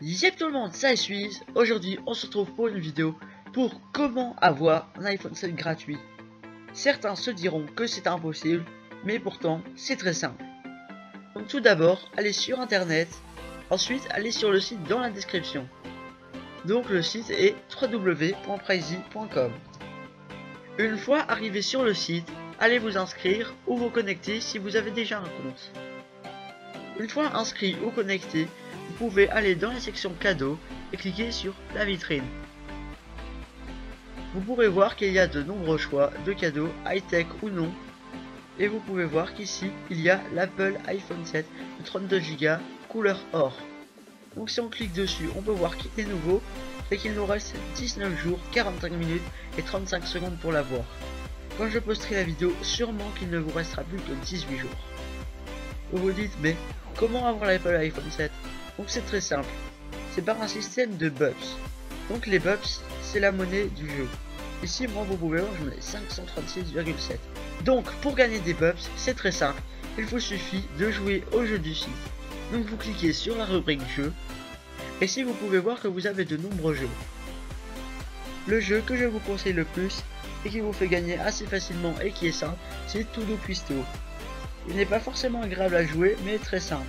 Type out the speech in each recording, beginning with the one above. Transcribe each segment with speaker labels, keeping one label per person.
Speaker 1: Yep tout le monde, ça Suisse. Aujourd'hui on se retrouve pour une vidéo pour comment avoir un iPhone 7 gratuit. Certains se diront que c'est impossible, mais pourtant c'est très simple. Donc tout d'abord, allez sur internet, ensuite allez sur le site dans la description. Donc le site est www.pricey.com. Une fois arrivé sur le site, allez vous inscrire ou vous connecter si vous avez déjà un compte. Une fois inscrit ou connecté, vous pouvez aller dans la section cadeaux et cliquer sur la vitrine. Vous pourrez voir qu'il y a de nombreux choix de cadeaux high-tech ou non. Et vous pouvez voir qu'ici, il y a l'Apple iPhone 7 de 32 Go couleur or. Donc si on clique dessus, on peut voir qu'il est nouveau et qu'il nous reste 19 jours, 45 minutes et 35 secondes pour l'avoir. Quand je posterai la vidéo, sûrement qu'il ne vous restera plus que 18 jours. Vous vous dites, mais comment avoir l'Apple iPhone 7? Donc c'est très simple, c'est par un système de bucks. Donc les bucks, c'est la monnaie du jeu. Ici, moi, vous pouvez voir, je mets 536,7. Donc pour gagner des bucks, c'est très simple, il vous suffit de jouer au jeu du site. Donc vous cliquez sur la rubrique jeu, et ici vous pouvez voir que vous avez de nombreux jeux. Le jeu que je vous conseille le plus, et qui vous fait gagner assez facilement et qui est simple, c'est Todo Quisto. Il n'est pas forcément agréable à jouer, mais très simple.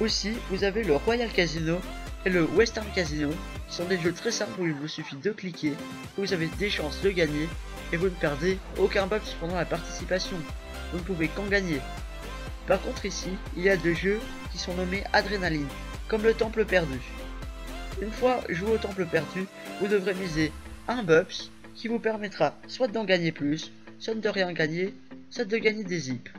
Speaker 1: Aussi, vous avez le Royal Casino et le Western Casino, qui sont des jeux très simples où il vous suffit de cliquer, vous avez des chances de gagner, et vous ne perdez aucun bucks pendant la participation. Vous ne pouvez qu'en gagner. Par contre ici, il y a deux jeux qui sont nommés Adrénaline, comme le Temple Perdu. Une fois joué au Temple Perdu, vous devrez miser un bucks qui vous permettra soit d'en gagner plus, soit de rien gagner, soit de gagner des zips.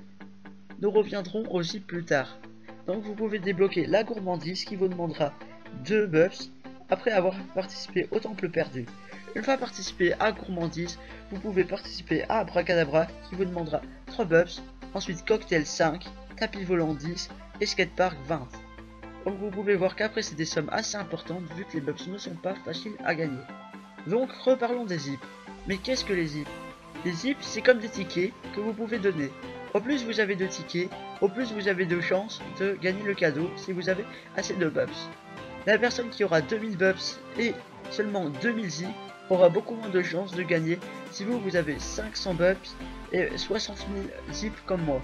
Speaker 1: Nous reviendrons aussi plus tard. Donc vous pouvez débloquer la gourmandise qui vous demandera 2 bucks après avoir participé au Temple Perdu. Une fois participé à gourmandise, vous pouvez participer à Abracadabra qui vous demandera 3 bucks, ensuite Cocktail 5, Tapis volant 10 et Skatepark 20. Donc vous pouvez voir qu'après c'est des sommes assez importantes vu que les bucks ne sont pas faciles à gagner. Donc reparlons des zips. Mais qu'est-ce que les zips? Les zips c'est comme des tickets que vous pouvez donner. Au plus vous avez de tickets, au plus vous avez de chances de gagner le cadeau si vous avez assez de bucks. La personne qui aura 2000 bucks et seulement 2000 zips aura beaucoup moins de chances de gagner si vous avez 500 bucks et 60 000 zips comme moi.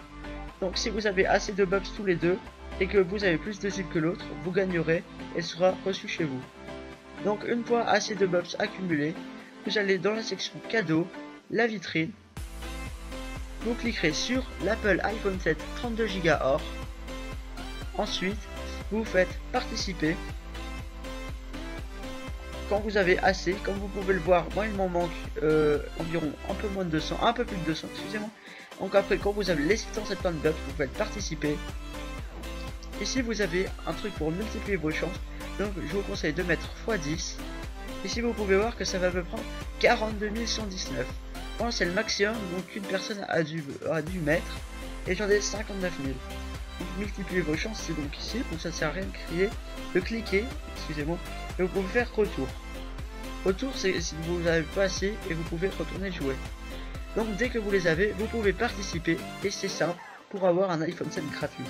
Speaker 1: Donc si vous avez assez de bucks tous les deux et que vous avez plus de zips que l'autre, vous gagnerez et sera reçu chez vous. Donc une fois assez de bucks accumulés, vous allez dans la section cadeaux, la vitrine. Vous cliquerez sur l'Apple iPhone 7 32 Go or. Ensuite, vous faites participer. Quand vous avez assez, comme vous pouvez le voir, moi il m'en manque environ un peu moins de 200, un peu plus de 200, excusez-moi. Donc après, quand vous avez les 670 bucks, vous faites participer. Ici, vous avez un truc pour multiplier vos chances. Donc je vous conseille de mettre x10. Ici, vous pouvez voir que ça va me prendre 42 119. Bon, c'est le maximum donc une personne a dû mettre, et j'en ai 59 000. Donc multipliez vos chances, c'est donc ici, donc ça sert à rien de crier, de cliquer, excusez-moi, et vous pouvez faire retour. Retour, c'est si vous n'avez pas assez et vous pouvez retourner jouer. Donc dès que vous les avez, vous pouvez participer, et c'est simple pour avoir un iPhone 7 gratuit.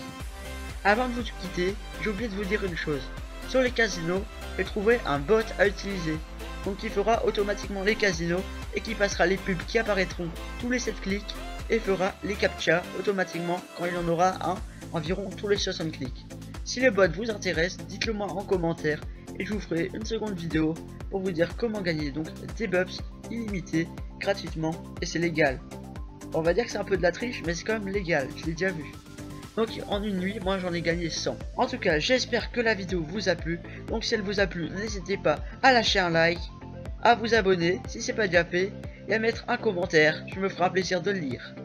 Speaker 1: Avant de vous quitter, j'ai oublié de vous dire une chose. Sur les casinos, j'ai trouvé un bot à utiliser. Donc qui fera automatiquement les casinos et qui passera les pubs qui apparaîtront tous les 7 clics et fera les captcha automatiquement quand il y en aura un environ tous les 60 clics. Si le bot vous intéresse, dites-le moi en commentaire et je vous ferai une seconde vidéo pour vous dire comment gagner donc des bucks illimités gratuitement et c'est légal. On va dire que c'est un peu de la triche mais c'est quand même légal, je l'ai déjà vu. Donc en une nuit, moi j'en ai gagné 100. En tout cas, j'espère que la vidéo vous a plu. Donc si elle vous a plu, n'hésitez pas à lâcher un like, à vous abonner si c'est pas déjà fait, et à mettre un commentaire, je me ferai plaisir de le lire.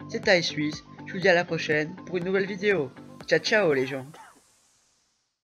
Speaker 1: C'était iSuisse, je vous dis à la prochaine pour une nouvelle vidéo. Ciao ciao les gens.